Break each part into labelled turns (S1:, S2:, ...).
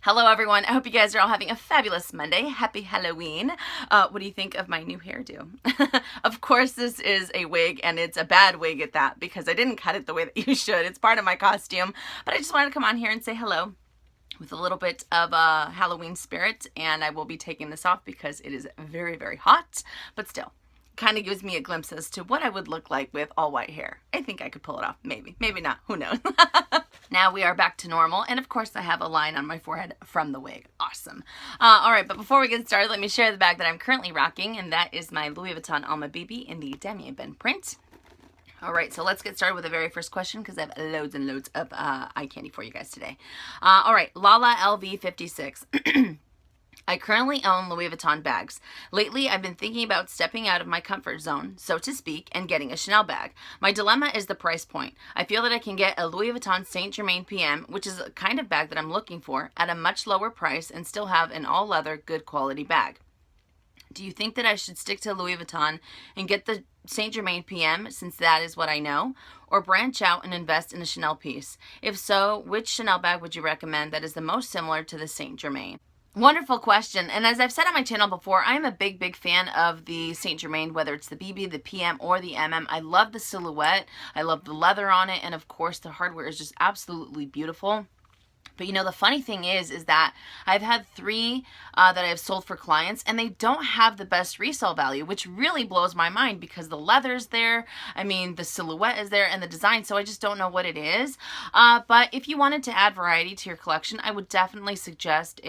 S1: Hello everyone, I hope you guys are all having a fabulous Monday. Happy Halloween. What do you think of my new hairdo? Of course this is a wig, and it's a bad wig at that because I didn't cut it the way that you should. It's part of my costume, but I just wanted to come on here and say hello with a little bit of Halloween spirit, and I will be taking this off because it is very, very hot, but still. Kind of gives me a glimpse as to what I would look like with all white hair. I think I could pull it off, maybe not, who knows. Now we are back to normal, and of course I have a line on my forehead from the wig. Awesome. Alright, but before we get started, let me share the bag that I'm currently rocking, and that is my Louis Vuitton Alma BB in the Damier Ben print. Alright, so let's get started with the very first question because I have loads and loads of eye candy for you guys today. Alright, Lala LV56. I currently own Louis Vuitton bags. Lately, I've been thinking about stepping out of my comfort zone, so to speak, and getting a Chanel bag. My dilemma is the price point. I feel that I can get a Louis Vuitton Saint Germain PM, which is a kind of bag that I'm looking for, at a much lower price and still have an all-leather, good quality bag. Do you think that I should stick to Louis Vuitton and get the Saint Germain PM, since that is what I know, or branch out and invest in a Chanel piece? If so, which Chanel bag would you recommend that is the most similar to the Saint Germain? Wonderful question, and as I've said on my channel before, I'm a big fan of the Saint Germain, whether it's the BB, the PM, or the MM. I love the silhouette, I love the leather on it, and of course the hardware is just absolutely beautiful. But you know, the funny thing is that I've had three that I've sold for clients, and they don't have the best resale value, which really blows my mind because the leather's there, I mean, the silhouette is there, and the design, so I just don't know what it is. But if you wanted to add variety to your collection, I would definitely suggest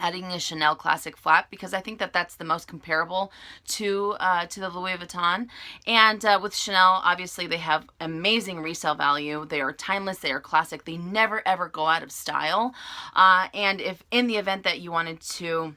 S1: adding a Chanel Classic Flat, because I think that that's the most comparable to the Louis Vuitton. And with Chanel, obviously they have amazing resale value. They are timeless, they are classic, they never ever go out of style. And if in the event that you wanted to,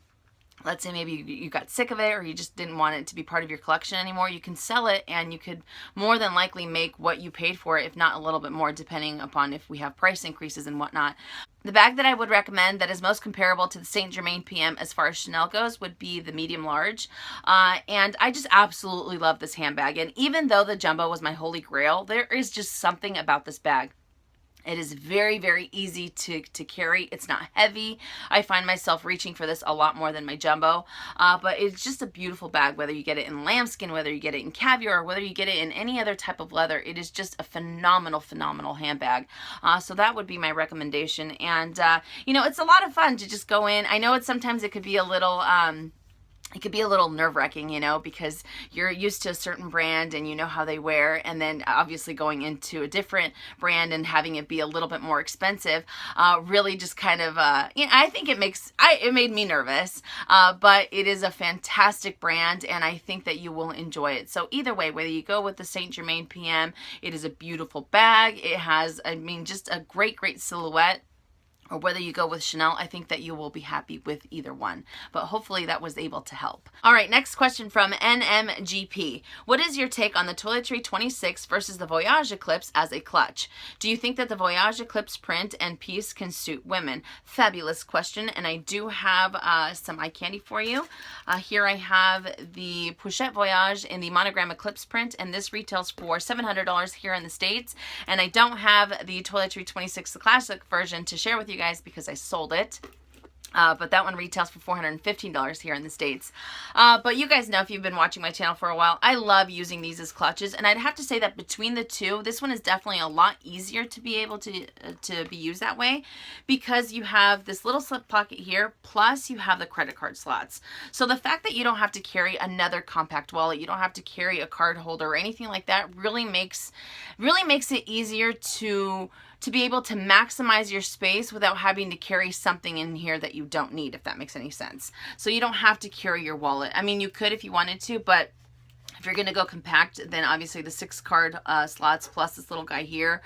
S1: let's say maybe you got sick of it or you just didn't want it to be part of your collection anymore, you can sell it and you could more than likely make what you paid for it, if not a little bit more, depending upon if we have price increases and whatnot. The bag that I would recommend that is most comparable to the Saint Germain PM as far as Chanel goes would be the medium large. And I just absolutely love this handbag. And even though the jumbo was my holy grail, there is just something about this bag. It is very easy to carry. It's not heavy. I find myself reaching for this a lot more than my jumbo. But it's just a beautiful bag, whether you get it in lambskin, whether you get it in caviar, or whether you get it in any other type of leather. It is just a phenomenal handbag. So that would be my recommendation. And, you know, it's a lot of fun to just go in. I know sometimes it could be a little... it could be a little nerve-wracking, you know, because you're used to a certain brand and you know how they wear, and then obviously going into a different brand and having it be a little bit more expensive really just kind of, you know, I think it made me nervous, but it is a fantastic brand, and I think that you will enjoy it. So either way, whether you go with the Saint Germain PM, it is a beautiful bag. It has, I mean, just a great silhouette. Or whether you go with Chanel, I think that you will be happy with either one. But hopefully that was able to help. All right, next question from NMGP. What is your take on the Toiletry 26 versus the Voyage Eclipse as a clutch? Do you think that the Voyage Eclipse print and piece can suit women? Fabulous question, and I do have some eye candy for you. Here I have the Pochette Voyage in the Monogram Eclipse print, and this retails for $700 here in the States. And I don't have the Toiletry 26, the classic version, to share with you guys because I sold it. But that one retails for $415 here in the States. But you guys know, if you've been watching my channel for a while, I love using these as clutches, and I'd have to say that between the two, this one is definitely a lot easier to be able to be used that way, because you have this little slip pocket here, plus you have the credit card slots. So the fact that you don't have to carry another compact wallet, you don't have to carry a card holder or anything like that, really makes it easier to be able to maximize your space without having to carry something in here that you don't need, if that makes any sense. So you don't have to carry your wallet. I mean, you could if you wanted to, but if you're going to go compact, then obviously the 6 card slots plus this little guy here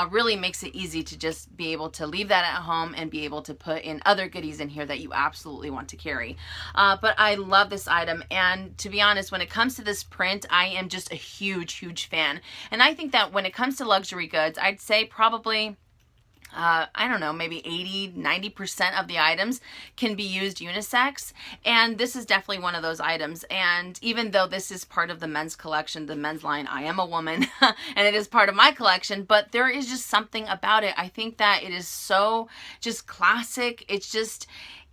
S1: really makes it easy to just be able to leave that at home and be able to put in other goodies in here that you absolutely want to carry. But I love this item, and to be honest, when it comes to this print, I am just a huge fan. And I think that when it comes to luxury goods, I'd say probably I don't know, maybe 80–90% of the items can be used unisex. And this is definitely one of those items. And even though this is part of the men's collection, the men's line, I am a woman, and it is part of my collection, but there is just something about it. I think that it is so just classic.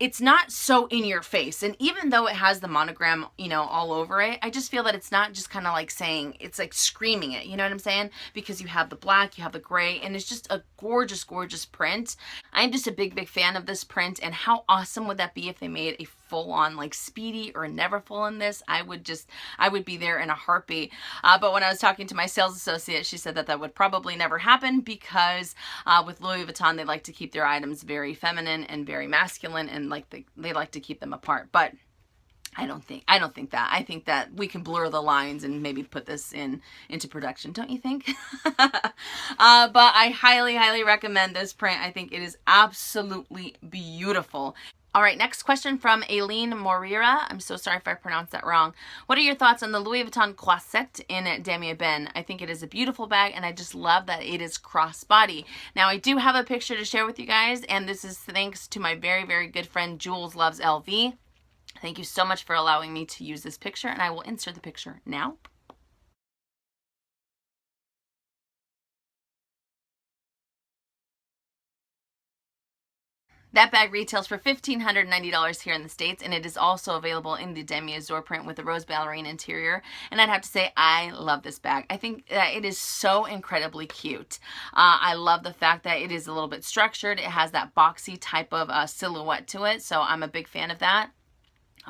S1: It's not so in your face. And even though it has the monogram, you know, all over it, I just feel that it's not just kind of like saying, it's like screaming it, you know what I'm saying? Because you have the black, you have the gray, and it's just a gorgeous, gorgeous print. I'm just a big, big fan of this print, and how awesome would that be if they made a full-on like Speedy or Neverfull in this? I would be there in a heartbeat. But when I was talking to my sales associate, she said that that would probably never happen because with Louis Vuitton, they like to keep their items very feminine and very masculine, and like they like to keep them apart. But I don't think that. I think that we can blur the lines and maybe put this into production, don't you think? But I highly, highly recommend this print. I think it is absolutely beautiful. All right, next question from Aileen Morira. I'm so sorry if I pronounced that wrong. What are your thoughts on the Louis Vuitton Croisette in Damier Ebene? I think it is a beautiful bag, and I just love that it is crossbody. Now, I do have a picture to share with you guys, and this is thanks to my very, very good friend Jules Loves LV. Thank you so much for allowing me to use this picture, and I will insert the picture now. That bag retails for $1,590 here in the States, and it is also available in the Demi Azur print with the rose ballerine interior. And I'd have to say, I love this bag. I think that it is so incredibly cute. I love the fact that it is a little bit structured. It has that boxy type of silhouette to it, so I'm a big fan of that.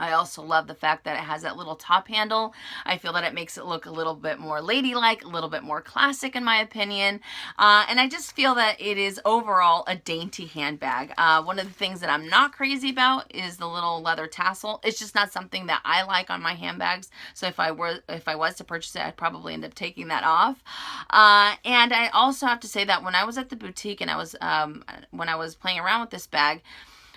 S1: I also love the fact that it has that little top handle. I feel that it makes it look a little bit more ladylike, a little bit more classic in my opinion. And I just feel that it is overall a dainty handbag. One of the things that I'm not crazy about is the little leather tassel. It's just not something that I like on my handbags. So if I was to purchase it, I'd probably end up taking that off. And I also have to say that when I was at the boutique and when I was playing around with this bag,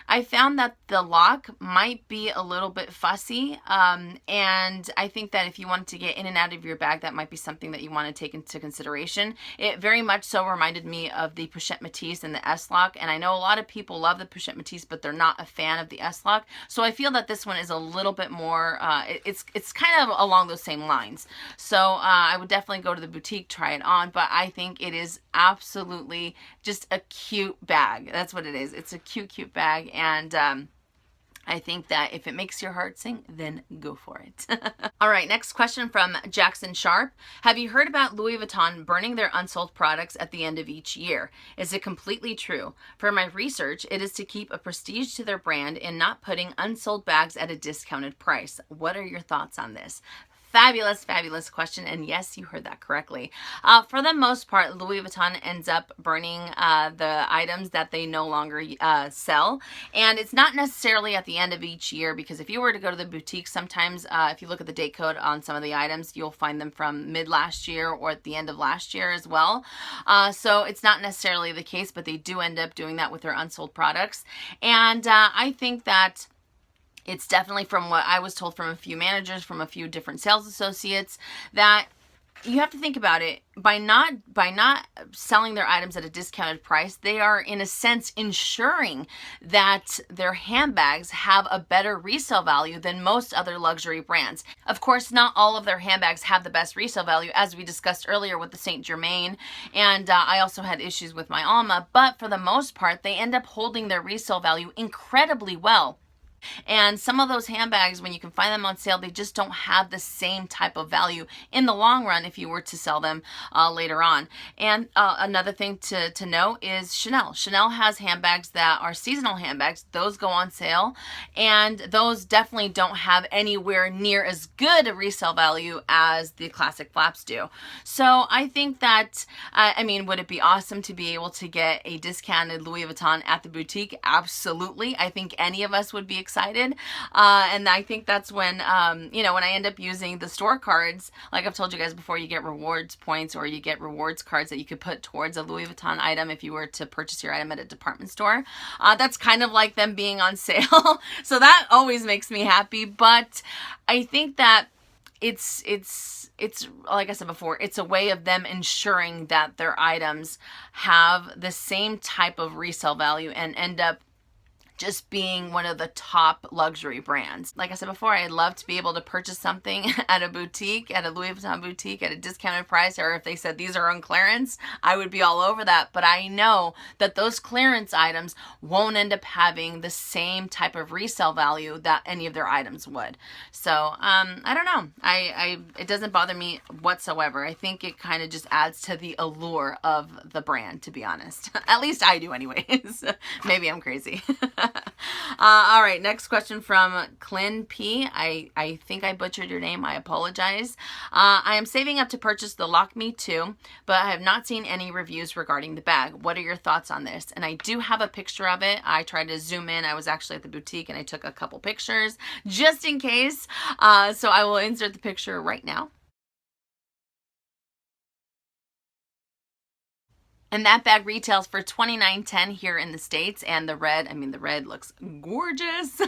S1: I found that the lock might be a little bit fussy, and I think that if you wanted to get in and out of your bag, that might be something that you want to take into consideration. It very much so reminded me of the Pochette Métis and the S-Lock, and I know a lot of people love the Pochette Métis, but they're not a fan of the S-Lock, so I feel that this one is a little bit more, it's kind of along those same lines. So I would definitely go to the boutique, try it on, but I think it is absolutely just a cute bag. That's what it is. It's a cute, cute bag. And I think that if it makes your heart sing, then go for it. All right, next question from Jackson Sharp. Have you heard about Louis Vuitton burning their unsold products at the end of each year? Is it completely true? For my research, it is to keep a prestige to their brand and not putting unsold bags at a discounted price. What are your thoughts on this? Fabulous, fabulous question, and yes, you heard that correctly. For the most part, Louis Vuitton ends up burning the items that they no longer sell, and it's not necessarily at the end of each year, because if you were to go to the boutique, sometimes if you look at the date code on some of the items, you'll find them from mid last year or at the end of last year as well. So it's not necessarily the case, but they do end up doing that with their unsold products, and I think that it's definitely, from what I was told from a few managers, from a few different sales associates, that you have to think about it. By not selling their items at a discounted price, they are in a sense ensuring that their handbags have a better resale value than most other luxury brands. Of course, not all of their handbags have the best resale value, as we discussed earlier with the Saint Germain, and I also had issues with my Alma, but for the most part, they end up holding their resale value incredibly well. And some of those handbags, when you can find them on sale, they just don't have the same type of value in the long run if you were to sell them later on. And another thing to note is Chanel. Chanel has handbags that are seasonal handbags. Those go on sale, and those definitely don't have anywhere near as good a resale value as the classic flaps do. So I think that, I mean, would it be awesome to be able to get a discounted Louis Vuitton at the boutique? Absolutely. I think any of us would be excited. And I think that's when, you know, when I end up using the store cards, like I've told you guys before, you get rewards points, or you get rewards cards that you could put towards a Louis Vuitton item if you were to purchase your item at a department store. That's kind of like them being on sale. So that always makes me happy. But I think that it's like I said before, it's a way of them ensuring that their items have the same type of resale value and end up just being one of the top luxury brands. Like I said before, I'd love to be able to purchase something at a boutique, at a Louis Vuitton boutique at a discounted price, or if they said these are on clearance, I would be all over that. But I know that those clearance items won't end up having the same type of resale value that any of their items would. So I don't know. It doesn't bother me whatsoever. I think it kind of just adds to the allure of the brand, to be honest. At least I do anyways. Maybe I'm crazy. All right, next question from Clin P. I think I butchered your name. I apologize. I am saving up to purchase the Lockme 2, but I have not seen any reviews regarding the bag. What are your thoughts on this? And I do have a picture of it. I tried to zoom in. I was actually at the boutique and I took a couple pictures just in case. So I will insert the picture right now. And that bag retails for $29.10 here in the States. And the red, I mean, the red looks gorgeous.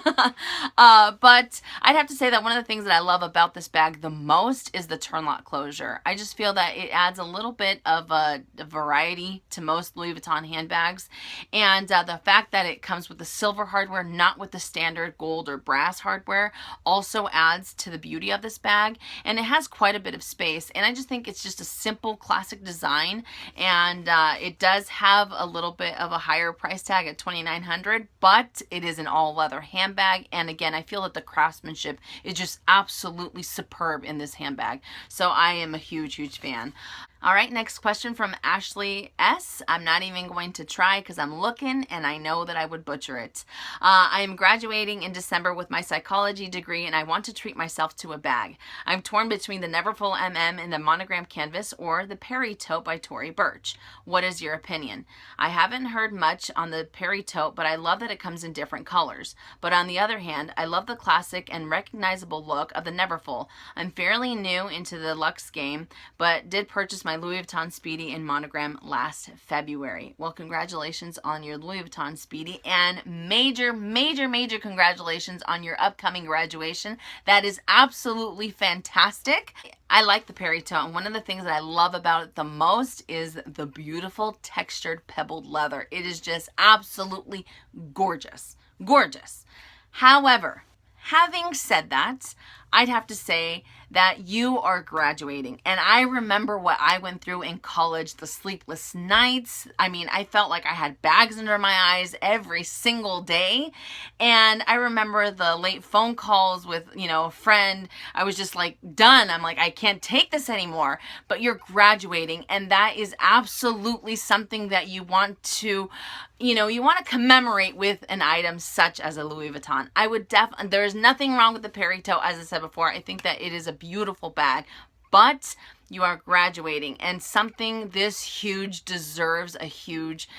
S1: But I'd have to say that one of the things that I love about this bag the most is the turn lock closure. I just feel that it adds a little bit of a variety to most Louis Vuitton handbags. And the fact that it comes with the silver hardware, not with the standard gold or brass hardware, also adds to the beauty of this bag. And it has quite a bit of space. And I just think it's just a simple, classic design. And it does have a little bit of a higher price tag at $2,900, but it is an all leather handbag. And again, I feel that the craftsmanship is just absolutely superb in this handbag. So I am a huge, huge fan. All right, next question from Ashley S. I'm not even going to try because I'm looking and I know that I would butcher it. I am graduating in December with my psychology degree and I want to treat myself to a bag. I'm torn between the Neverfull MM and the Monogram Canvas or the Perry Tote by Tory Burch. What is your opinion? I haven't heard much on the Perry Tote, but I love that it comes in different colors. But on the other hand, I love the classic and recognizable look of the Neverfull. I'm fairly new into the luxe game, but did purchase my Louis Vuitton Speedy in Monogram last February. Well, congratulations on your Louis Vuitton Speedy and major, major, major congratulations on your upcoming graduation. That is absolutely fantastic. I like the Perry Tote, and one of the things that I love about it the most is the beautiful textured pebbled leather. It is just absolutely gorgeous. Gorgeous. However, having said that, I'd have to say that you are graduating. And I remember what I went through in college, the sleepless nights. I mean, I felt like I had bags under my eyes every single day. And I remember the late phone calls with, a friend. I was just like done. I'm like, I can't take this anymore. But you're graduating, and that is absolutely something that you want to, you want to commemorate with an item such as a Louis Vuitton. I would definitely, there's nothing wrong with the Perry Tote, as I said before. I think that it is a beautiful bag, but you are graduating, and something this huge deserves a huge,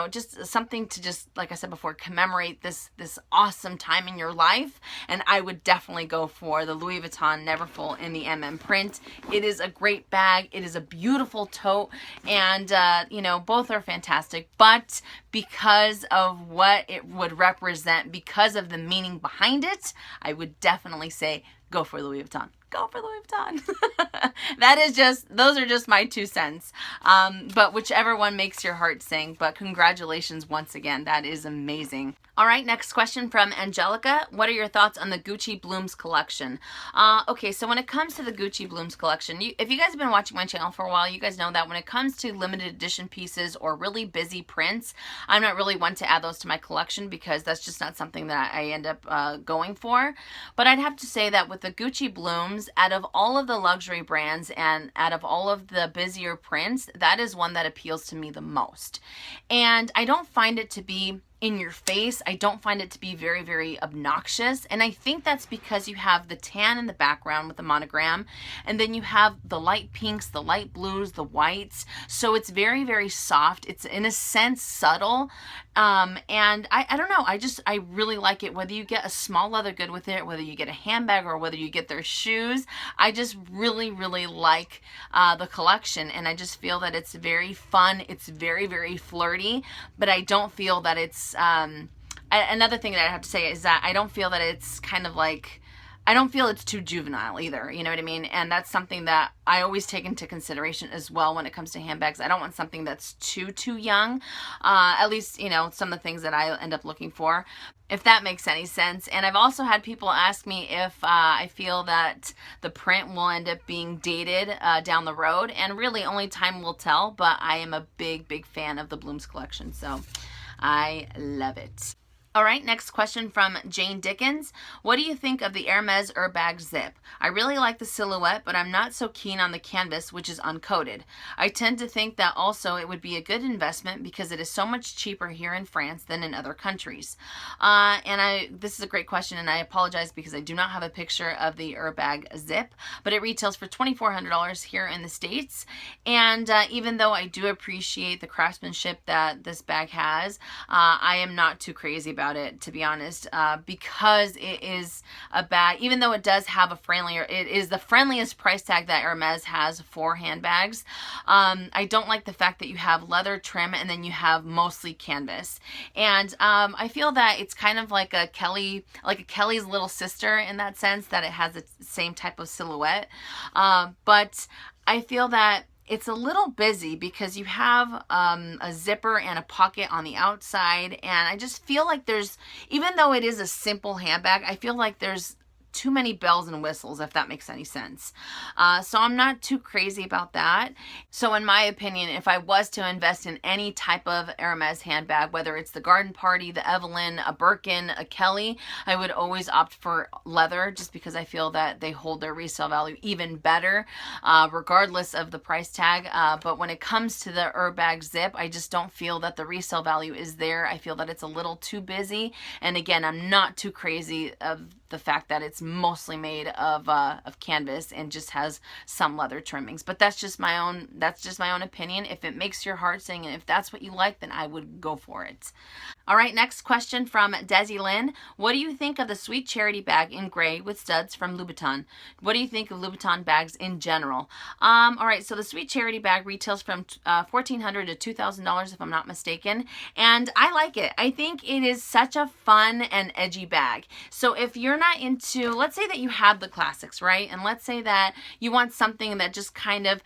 S1: just something to just, like I said before, commemorate this awesome time in your life. And I would definitely go for the Louis Vuitton Neverfull in the MM print. It is a great bag. It is a beautiful tote, and both are fantastic. But because of what it would represent, because of the meaning behind it, I would definitely say go for Louis Vuitton. Go for Louis Vuitton. Those are just my 2 cents. But whichever one makes your heart sing. But congratulations once again. That is amazing. All right, next question from Angelica. What are your thoughts on the Gucci Blooms collection? Okay, so when it comes to the Gucci Blooms collection, if you guys have been watching my channel for a while, you guys know that when it comes to limited edition pieces or really busy prints, I'm not really one to add those to my collection because that's just not something that I end up going for. But I'd have to say that with the Gucci Blooms, out of all of the luxury brands and out of all of the busier prints, that is one that appeals to me the most. And I don't find it to be in your face. I don't find it to be very, very obnoxious. And I think that's because you have the tan in the background with the monogram, and then you have the light pinks, the light blues, the whites. So it's very, very soft. It's in a sense subtle. And I don't know. I really like it. Whether you get a small leather good with it, whether you get a handbag or whether you get their shoes, I just really, really like the collection. And I just feel that it's very fun. It's very, very flirty, but I don't feel that it's another thing that I have to say is that I don't feel that it's kind of like I don't feel it's too juvenile either, you know what I mean? And that's something that I always take into consideration as well when it comes to handbags. I don't want something that's too young, at least, you know, some of the things that I end up looking for, if that makes any sense. And I've also had people ask me if I feel that the print will end up being dated down the road, and really only time will tell, but I am a big fan of the Blooms collection, so I love it. All right, next question from Jane Dickens. What do you think of the Hermes Urbag Zip? I really like the silhouette, but I'm not so keen on the canvas, which is uncoated. I tend to think that also it would be a good investment because it is so much cheaper here in France than in other countries. This is a great question, and I apologize because I do not have a picture of the Urbag Zip, but it retails for $2,400 here in the States. And even though I do appreciate the craftsmanship that this bag has, I am not too crazy about it, to be honest, because it is a bag, even though it does have it is the friendliest price tag that Hermes has for handbags. I don't like the fact that you have leather trim and then you have mostly canvas. And I feel that it's kind of like a Kelly's little sister in that sense, that it has the same type of silhouette. But I feel that it's a little busy because you have a zipper and a pocket on the outside, and I just feel like even though it is a simple handbag, I feel like there's too many bells and whistles, if that makes any sense. So I'm not too crazy about that. So in my opinion, if I was to invest in any type of Hermes handbag, whether it's the Garden Party, the Evelyn, a Birkin, a Kelly, I would always opt for leather, just because I feel that they hold their resale value even better, regardless of the price tag. But when it comes to the Urbag Zip, I just don't feel that the resale value is there. I feel that it's a little too busy. And again, I'm not too crazy of the fact that it's mostly made of canvas and just has some leather trimmings. But that's just my own opinion. If it makes your heart sing and if that's what you like, then I would go for it. All right, next question from Desi Lynn. What do you think of the Sweet Charity bag in gray with studs from Vuitton? What do you think of Vuitton bags in general? All right, so the Sweet Charity bag retails from $1,400 to $2,000 if I'm not mistaken, and I like it. I think it is such a fun and edgy bag. So if you're not into, let's say that you have the classics, right? And let's say that you want something that just kind of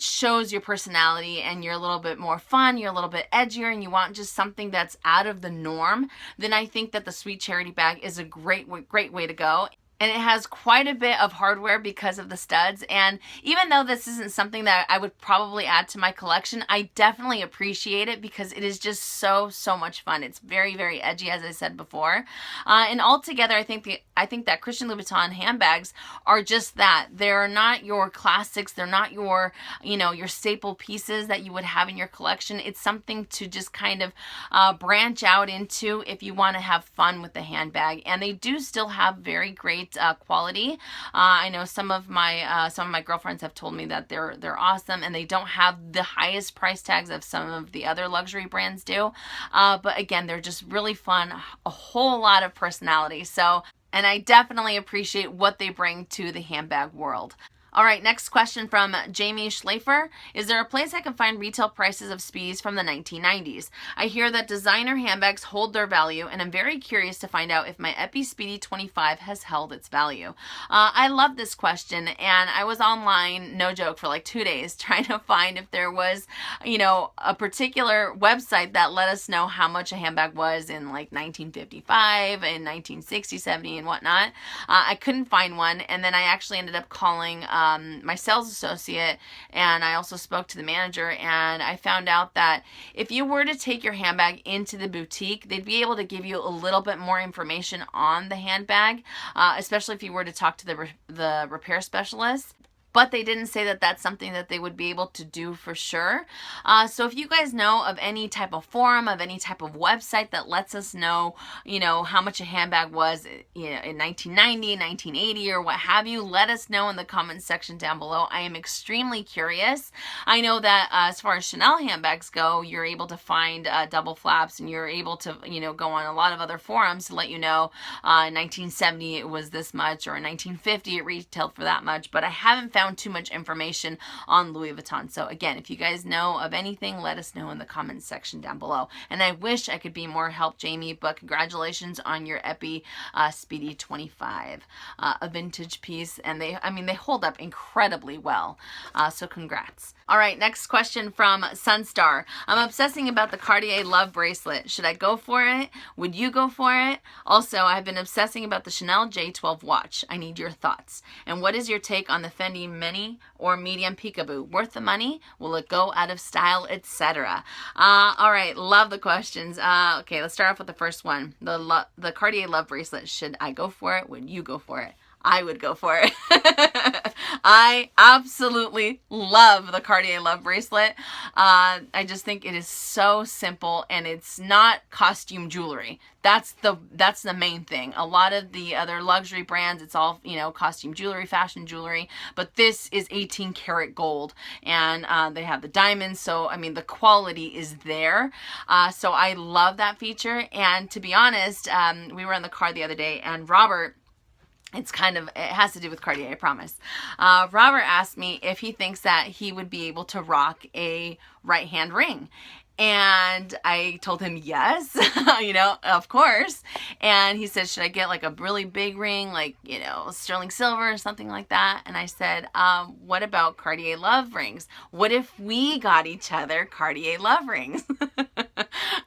S1: shows your personality and you're a little bit more fun, you're a little bit edgier, and you want just something that's out of the norm, then I think that the Sweet Charity bag is a great way to go. And it has quite a bit of hardware because of the studs. And even though this isn't something that I would probably add to my collection, I definitely appreciate it because it is just so much fun. It's very edgy, as I said before. And altogether, I think that Christian Louboutin handbags are just that. They're not your classics. They're not your, your staple pieces that you would have in your collection. It's something to just kind of branch out into if you want to have fun with the handbag. And they do still have very great quality. I know some of my girlfriends have told me that they're awesome, and they don't have the highest price tags of some of the other luxury brands do. But again, they're just really fun, a whole lot of personality. So, and I definitely appreciate what they bring to the handbag world. All right, next question from Jamie Schlafer. Is there a place I can find retail prices of Spies from the 1990s? I hear that designer handbags hold their value, and I'm very curious to find out if my Epi Speedy 25 has held its value. I love this question, and I was online, no joke, for like 2 days trying to find if there was, a particular website that let us know how much a handbag was in like 1955 and 1960, 70, and whatnot. I couldn't find one, and then I actually ended up calling my sales associate, and I also spoke to the manager, and I found out that if you were to take your handbag into the boutique, they'd be able to give you a little bit more information on the handbag, especially if you were to talk to the repair specialist. But they didn't say that that's something that they would be able to do for sure. So if you guys know of any type of forum, of any type of website that lets us know, how much a handbag was, in 1990, 1980, or what have you, let us know in the comments section down below. I am extremely curious. I know that as far as Chanel handbags go, you're able to find double flaps, and you're able to, go on a lot of other forums to let you know in 1970 it was this much, or in 1950 it retailed for that much. But I haven't found found too much information on Louis Vuitton. So again, if you guys know of anything, let us know in the comments section down below. And I wish I could be more help, Jamie, but congratulations on your Epi Speedy 25, a vintage piece, and they hold up incredibly well. So congrats. All right, next question from Sunstar. I'm obsessing about the Cartier Love Bracelet. Should I go for it? Would you go for it? Also, I've been obsessing about the Chanel J12 watch. I need your thoughts. And what is your take on the Fendi Mini or Medium Peekaboo? Worth the money? Will it go out of style, etc.? All right, love the questions. Okay, let's start off with the first one. The Cartier Love Bracelet. Should I go for it? Would you go for it? I would go for it. I absolutely love the Cartier Love Bracelet. I just think it is so simple, and it's not costume jewelry. That's the main thing. A lot of the other luxury brands, it's all, you know, costume jewelry, fashion jewelry, but this is 18 karat gold, and they have the diamonds, so I mean the quality is there. So I love that feature, and to be honest, we were in the car the other day, and Robert, it has to do with Cartier, I promise. Robert asked me if he thinks that he would be able to rock a right hand ring. And I told him yes, you know, of course. And he said, should I get like a really big ring, like, you know, sterling silver or something like that? And I said, what about Cartier Love rings? What if we got each other Cartier Love rings?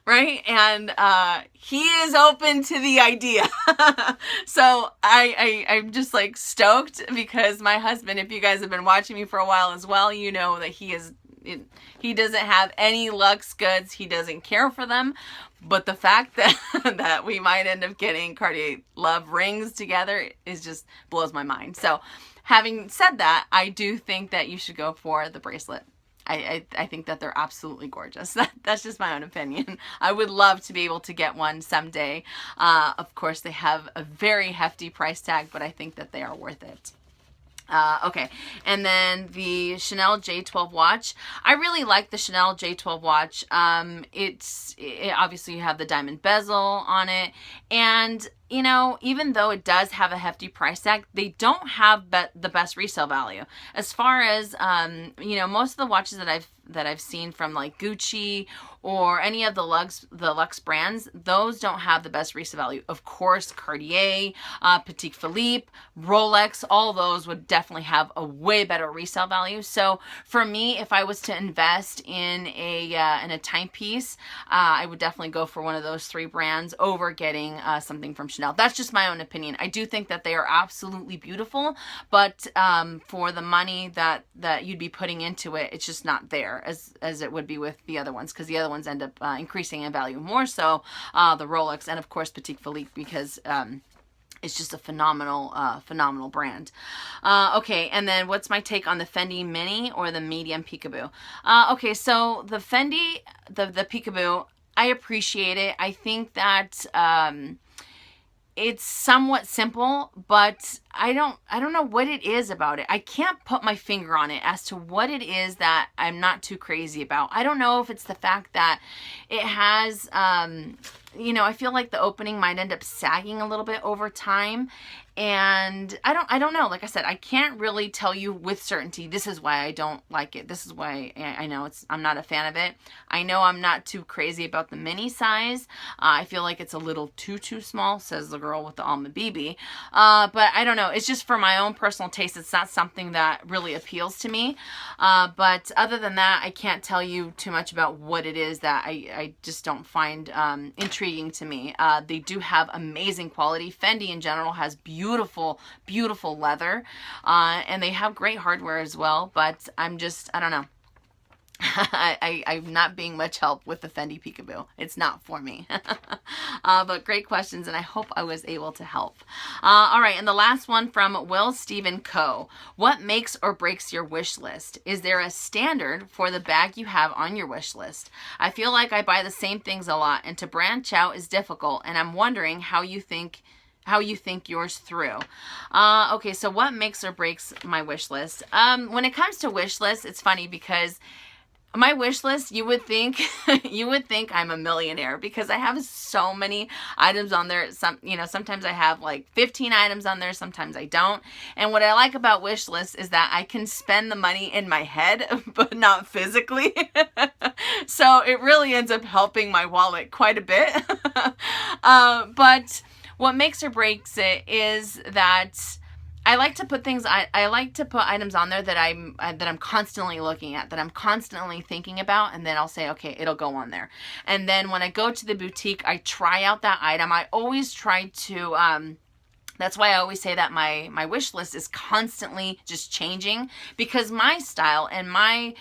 S1: Right? And he is open to the idea. So I'm just like stoked, because my husband, if you guys have been watching me for a while as well, you know that he doesn't have any luxe goods. He doesn't care for them. But the fact that that we might end up getting Cartier Love rings together is just blows my mind. So having said that, I do think that you should go for the bracelet. I think that they're absolutely gorgeous. That's just my own opinion. I would love to be able to get one someday. Of course, they have a very hefty price tag, but I think that they are worth it. Okay, and then the Chanel J12 watch. I really like the Chanel J12 watch. It obviously you have the diamond bezel on it, and you know, even though it does have a hefty price tag, they don't have the best resale value. As far as you know, most of the watches that I've seen from like Gucci or any of the luxe brands, those don't have the best resale value. Of course, Cartier, Petit Philippe, Rolex, all those would definitely have a way better resale value. So for me, if I was to invest in a timepiece, I would definitely go for one of those three brands over getting something from Chanel. That's just my own opinion. I do think that they are absolutely beautiful, but for the money that you'd be putting into it, it's just not there as it would be with the other ones, because the other ones end up increasing in value more so, the Rolex and of course Petit Philippe, because it's just a phenomenal brand. Okay, and then what's my take on the Fendi Mini or the Medium Peekaboo? Okay, so the Fendi, the Peekaboo, I appreciate it. I think that it's somewhat simple, but I don't know what it is about it. I can't put my finger on it as to what it is that I'm not too crazy about. I don't know if it's the fact that it has, you know, I feel like the opening might end up sagging a little bit over time. And I don't know. Like I said, I can't really tell you with certainty, this is why I don't like it. This is why I know I'm not a fan of it. I know I'm not too crazy about the mini size. I feel like it's a little too small, says the girl with the Alma BB. But I don't know. It's just for my own personal taste. It's not something that really appeals to me. But other than that, I can't tell you too much about what it is that I just don't find intriguing to me. They do have amazing quality. Fendi in general has beautiful leather, and they have great hardware as well, but I don't know. I'm not being much help with the Fendi Peekaboo. It's not for me. But great questions, and I hope I was able to help. All right, and the last one from Will Stephen Co. What makes or breaks your wish list? Is there a standard for the bag you have on your wish list? I feel like I buy the same things a lot, and to branch out is difficult, and I'm wondering how you think yours through. Okay, so what makes or breaks my wish list? When it comes to wish lists, it's funny because My wish list, you would think you would think I'm a millionaire because I have so many items on there. Sometimes I have like 15 items on there, sometimes I don't. And what I like about wish lists is that I can spend the money in my head, but not physically. So it really ends up helping my wallet quite a bit. But what makes or breaks it is that I like to put things, I like to put items on there that I'm constantly looking at, that I'm constantly thinking about, and then I'll say, okay, it'll go on there. And then when I go to the boutique, I try out that item. I always try to, that's why I always say that my wish list is constantly just changing, because my style and my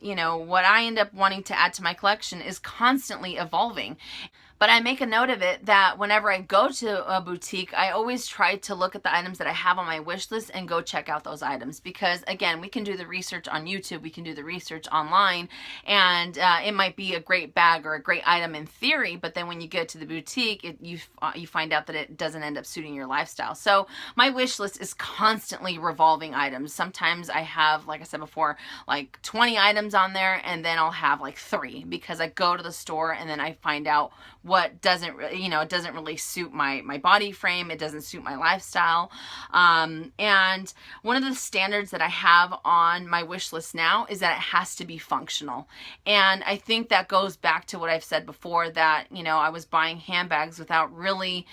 S1: what I end up wanting to add to my collection is constantly evolving. But I make a note of it that whenever I go to a boutique, I always try to look at the items that I have on my wish list and go check out those items. Because again, we can do the research on YouTube, we can do the research online, and it might be a great bag or a great item in theory, but then when you get to the boutique, you find out that it doesn't end up suiting your lifestyle. So my wish list is constantly revolving items. Sometimes I have, like I said before, like 20 items on there, and then I'll have like 3 because I go to the store and then I find out what doesn't, it doesn't really suit my body frame. It doesn't suit my lifestyle. And one of the standards that I have on my wish list now is that it has to be functional. And I think that goes back to what I've said before, that, I was buying handbags without really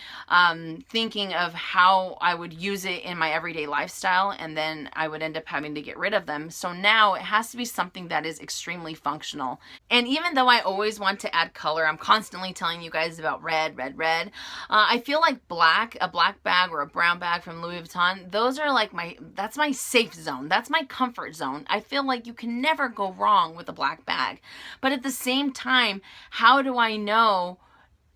S1: thinking of how I would use it in my everyday lifestyle. And then I would end up having to get rid of them. So now it has to be something that is extremely functional. And even though I always want to add color, I'm constantly telling you guys about red. I feel like a black bag or a brown bag from Louis Vuitton, those are like that's my safe zone. That's my comfort zone. I feel like you can never go wrong with a black bag. But at the same time, how do I know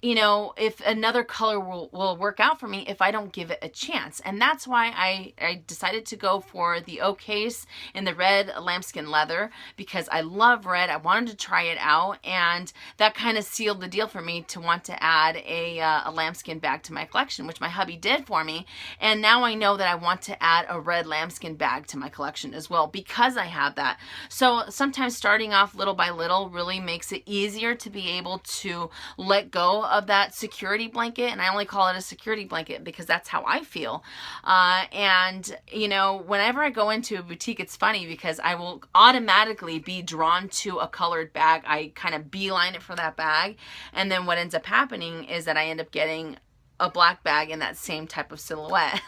S1: if another color will work out for me if I don't give it a chance? And that's why I decided to go for the O case in the red lambskin leather, because I love red. I wanted to try it out, and that kind of sealed the deal for me to want to add a lambskin bag to my collection, which my hubby did for me. And now I know that I want to add a red lambskin bag to my collection as well, because I have that. So sometimes starting off little by little really makes it easier to be able to let go of that security blanket. And I only call it a security blanket because that's how I feel. And whenever I go into a boutique, it's funny because I will automatically be drawn to a colored bag. I kind of beeline it for that bag. And then what ends up happening is that I end up getting a black bag in that same type of silhouette.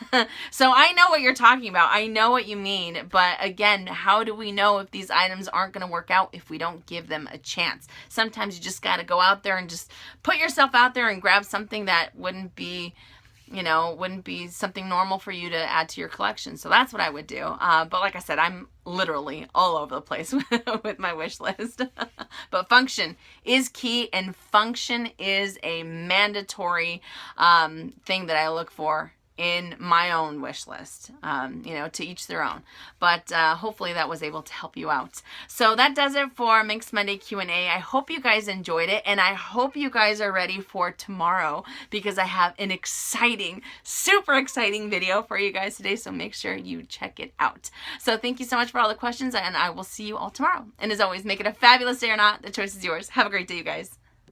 S1: So I know what you're talking about. I know what you mean. But again, how do we know if these items aren't going to work out if we don't give them a chance? Sometimes you just got to go out there and just put yourself out there and grab something that wouldn't be something normal for you to add to your collection. So that's what I would do. But like I said, I'm literally all over the place with my wish list. But function is key, and function is a mandatory thing that I look for in my own wish list. To each their own. But hopefully that was able to help you out. So that does it for Minks Monday Q&A. I hope you guys enjoyed it, and I hope you guys are ready for tomorrow, because I have an exciting, super exciting video for you guys today. So make sure you check it out. So thank you so much for all the questions, and I will see you all tomorrow. And as always, make it a fabulous day or not. The choice is yours. Have a great day, you guys.